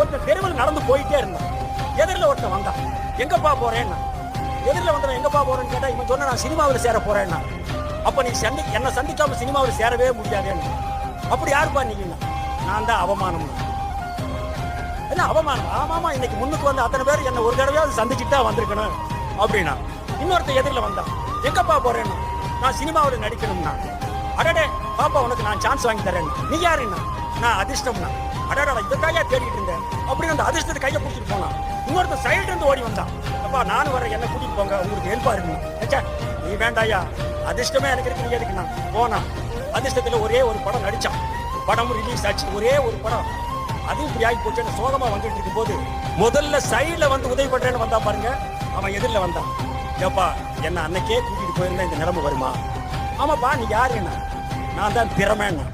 ஒருத்தர் தெருவில் நடந்து போயிட்டே இருந்தான். எதிரில் ஒருத்தன் வந்தான். எங்கப்பா போறேன்னா, எதிரில் வந்தவன் எங்கப்பா போறேன்னு கேட்டா இவன் சொன்ன நான் சினிமாவில் சேர போறேன்னா. அப்ப நீ என்ன சந்திக்காம சினிமாவில் சேரவே முடியாதேன்னு. அப்படி யாருப்பா நீங்க? நான் தான் அவமானம். என்ன அவமானம்? ஆமாமா, இன்னைக்கு முன்னுக்கு வந்து அத்தனை பேர் என்ன ஒரு தடவையாவது சந்திச்சுட்டு தான் வந்திருக்கணும் அப்படின்னா. இன்னொருத்த எதிரில் வந்தான். எங்கப்பா போறேன்னா, நான் சினிமாவில் நடிக்கணும்னா. அடடே பாப்பா, உனக்கு நான் சான்ஸ் வாங்கி தரேன். நீ யாருன்னா, நான் அதிர்ஷ்டம்னா. அடடா, இதற்காக தேடிட்டு இருந்தேன் அப்படின்னு அந்த அதிர்ஷ்டத்தை கையை பிடிச்சிட்டு போனான். இன்னொருத்த சைடு இருந்து ஓடி வந்தான். அப்பா நானும் வரேன், என்ன கூட்டிட்டு போங்க, உங்களுக்கு ஹெல்ப்பா இருக்கணும். நீ வேண்டாயா, அதிர்ஷ்டமே எனக்கு இருக்கு, நீ எதுக்குண்ணா போனா. அதிர்ஷ்டத்துல ஒரே ஒரு படம் நடிச்சான். படம் ரிலீஸ் ஆச்சு, ஒரே ஒரு படம். அது இப்படி ஆகி போச்சு. சோகமா வந்துட்டு இருக்கும் போது முதல்ல சைடுல வந்து உதவி பண்றேன்னு வந்தா பாருங்க, அவன் எதிரில் வந்தான். ஏப்பா, என்ன அன்னைக்கே கூட்டிட்டு போயிருந்தா இந்த நிலைமை வருமா? ஆமாப்பா, நீ யாரு? என்ன, நான் தான் திறமைன்னா.